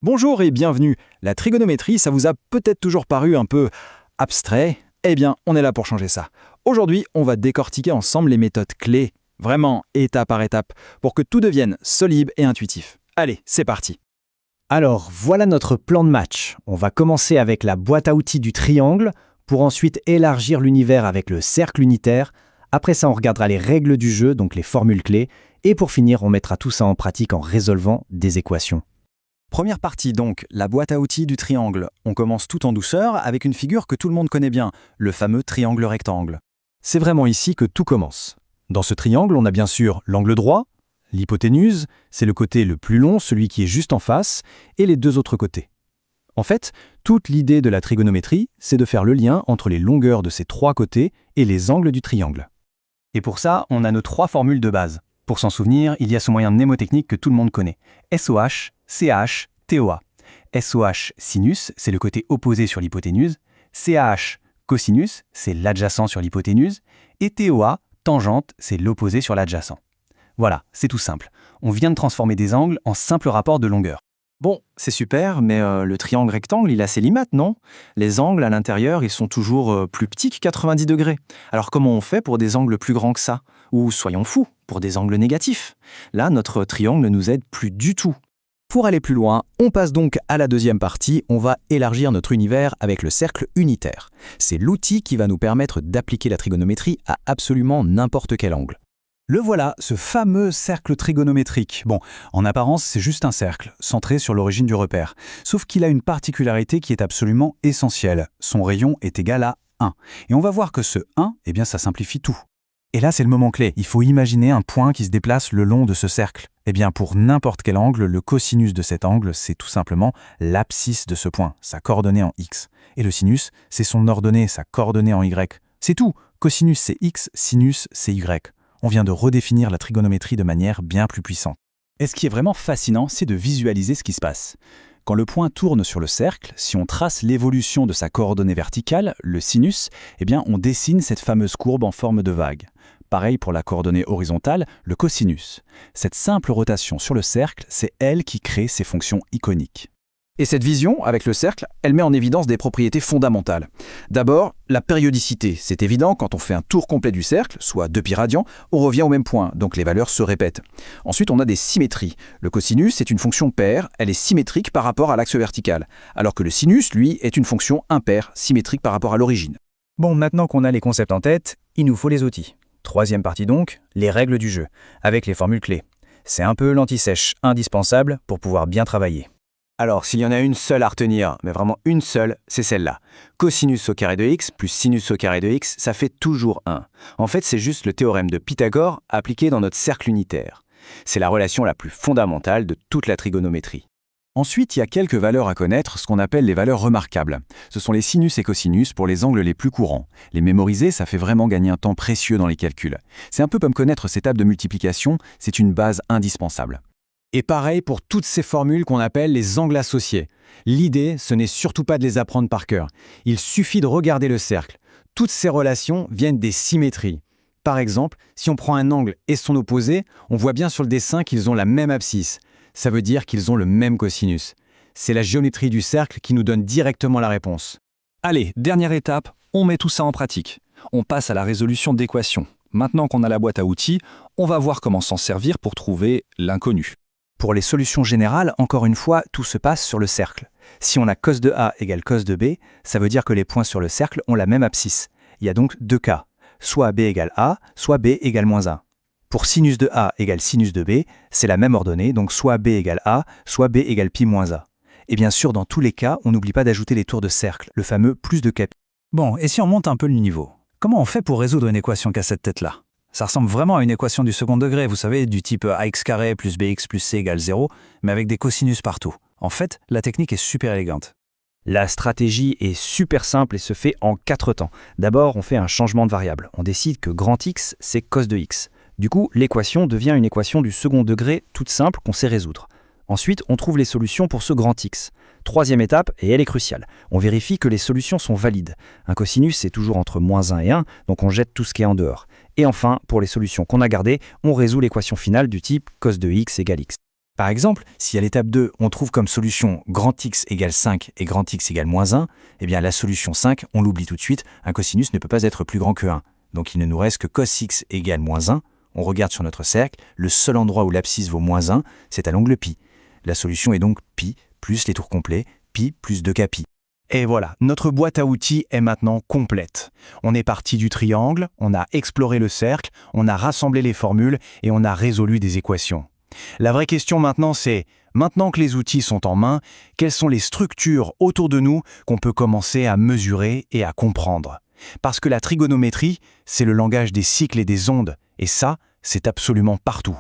Bonjour et bienvenue. La trigonométrie, ça vous a peut-être toujours paru un peu abstrait. Eh bien, on est là pour changer ça. Aujourd'hui, on va décortiquer ensemble les méthodes clés, vraiment étape par étape, pour que tout devienne solide et intuitif. Allez, c'est parti. Alors, voilà notre plan de match. On va commencer avec la boîte à outils du triangle, pour ensuite élargir l'univers avec le cercle unitaire. Après ça, on regardera les règles du jeu, donc les formules clés. Et pour finir, on mettra tout ça en pratique en résolvant des équations. Première partie donc, la boîte à outils du triangle. On commence tout en douceur avec une figure que tout le monde connaît bien, le fameux triangle rectangle. C'est vraiment ici que tout commence. Dans ce triangle, on a bien sûr l'angle droit, l'hypoténuse, c'est le côté le plus long, celui qui est juste en face, et les deux autres côtés. En fait, toute l'idée de la trigonométrie, c'est de faire le lien entre les longueurs de ces trois côtés et les angles du triangle. Et pour ça, on a nos trois formules de base. Pour s'en souvenir, il y a ce moyen mnémotechnique que tout le monde connaît. SOH, CH, TOA. SOH, sinus, c'est le côté opposé sur l'hypoténuse. CH, cosinus, c'est l'adjacent sur l'hypoténuse. Et TOA, tangente, c'est l'opposé sur l'adjacent. Voilà, c'est tout simple. On vient de transformer des angles en simple rapport de longueur. Bon, c'est super, mais le triangle rectangle, il a ses limites, non? Les angles à l'intérieur, ils sont toujours plus petits que 90 degrés. Alors comment on fait pour des angles plus grands que ça? Ou soyons fous, pour des angles négatifs? Là, notre triangle ne nous aide plus du tout. Pour aller plus loin, on passe donc à la deuxième partie, on va élargir notre univers avec le cercle unitaire. C'est l'outil qui va nous permettre d'appliquer la trigonométrie à absolument n'importe quel angle. Le voilà, ce fameux cercle trigonométrique. Bon, en apparence, c'est juste un cercle, centré sur l'origine du repère. Sauf qu'il a une particularité qui est absolument essentielle. Son rayon est égal à 1. Et on va voir que ce 1, eh bien, ça simplifie tout. Et là, c'est le moment clé. Il faut imaginer un point qui se déplace le long de ce cercle. Eh bien, pour n'importe quel angle, le cosinus de cet angle, c'est tout simplement l'abscisse de ce point, sa coordonnée en x. Et le sinus, c'est son ordonnée, sa coordonnée en y. C'est tout. Cosinus, c'est x, sinus, c'est y. On vient de redéfinir la trigonométrie de manière bien plus puissante. Et ce qui est vraiment fascinant, c'est de visualiser ce qui se passe. Quand le point tourne sur le cercle, si on trace l'évolution de sa coordonnée verticale, le sinus, eh bien on dessine cette fameuse courbe en forme de vague. Pareil pour la coordonnée horizontale, le cosinus. Cette simple rotation sur le cercle, c'est elle qui crée ces fonctions iconiques. Et cette vision, avec le cercle, elle met en évidence des propriétés fondamentales. D'abord, la périodicité. C'est évident, quand on fait un tour complet du cercle, soit 2π radians, on revient au même point, donc les valeurs se répètent. Ensuite, on a des symétries. Le cosinus est une fonction paire, elle est symétrique par rapport à l'axe vertical, alors que le sinus, lui, est une fonction impaire, symétrique par rapport à l'origine. Bon, maintenant qu'on a les concepts en tête, il nous faut les outils. Troisième partie donc, les règles du jeu, avec les formules clés. C'est un peu l'anti-sèche indispensable pour pouvoir bien travailler. Alors, s'il y en a une seule à retenir, mais vraiment une seule, c'est celle-là. Cosinus au carré de x plus sinus au carré de x, ça fait toujours 1. En fait, c'est juste le théorème de Pythagore appliqué dans notre cercle unitaire. C'est la relation la plus fondamentale de toute la trigonométrie. Ensuite, il y a quelques valeurs à connaître, ce qu'on appelle les valeurs remarquables. Ce sont les sinus et cosinus pour les angles les plus courants. Les mémoriser, ça fait vraiment gagner un temps précieux dans les calculs. C'est un peu comme connaître ces tables de multiplication, c'est une base indispensable. Et pareil pour toutes ces formules qu'on appelle les angles associés. L'idée, ce n'est surtout pas de les apprendre par cœur. Il suffit de regarder le cercle. Toutes ces relations viennent des symétries. Par exemple, si on prend un angle et son opposé, on voit bien sur le dessin qu'ils ont la même abscisse. Ça veut dire qu'ils ont le même cosinus. C'est la géométrie du cercle qui nous donne directement la réponse. Allez, dernière étape, on met tout ça en pratique. On passe à la résolution d'équations. Maintenant qu'on a la boîte à outils, on va voir comment s'en servir pour trouver l'inconnu. Pour les solutions générales, encore une fois, tout se passe sur le cercle. Si on a cos de A égale cos de B, ça veut dire que les points sur le cercle ont la même abscisse. Il y a donc deux cas, soit B égale A, soit B égale moins 1. Pour sinus de A égale sinus de B, c'est la même ordonnée, donc soit B égale A, soit B égale pi moins A. Et bien sûr, dans tous les cas, on n'oublie pas d'ajouter les tours de cercle, le fameux plus de capi. Bon, et si on monte un peu le niveau? Comment on fait pour résoudre une équation qui a cette tête-là? Ça ressemble vraiment à une équation du second degré, vous savez, du type ax carré plus bx plus c égale 0, mais avec des cosinus partout. En fait, la technique est super élégante. La stratégie est super simple et se fait en 4 temps. D'abord, on fait un changement de variable. On décide que grand X, c'est cos de X. Du coup, l'équation devient une équation du second degré toute simple qu'on sait résoudre. Ensuite, on trouve les solutions pour ce grand X. Troisième étape, et elle est cruciale, on vérifie que les solutions sont valides. Un cosinus, c'est toujours entre moins 1 et 1, donc on jette tout ce qui est en dehors. Et enfin, pour les solutions qu'on a gardées, on résout l'équation finale du type cos de x égale x. Par exemple, si à l'étape 2, on trouve comme solution grand X égale 5 et grand X égale moins 1, eh bien la solution 5, on l'oublie tout de suite, un cosinus ne peut pas être plus grand que 1. Donc il ne nous reste que cos X égale moins 1. On regarde sur notre cercle, le seul endroit où l'abscisse vaut moins 1, c'est à l'angle pi. La solution est donc pi plus les tours complets, pi plus 2k pi. Et voilà, notre boîte à outils est maintenant complète. On est parti du triangle, on a exploré le cercle, on a rassemblé les formules et on a résolu des équations. La vraie question maintenant c'est, maintenant que les outils sont en main, quelles sont les structures autour de nous qu'on peut commencer à mesurer et à comprendre? Parce que la trigonométrie, c'est le langage des cycles et des ondes, et ça, c'est absolument partout.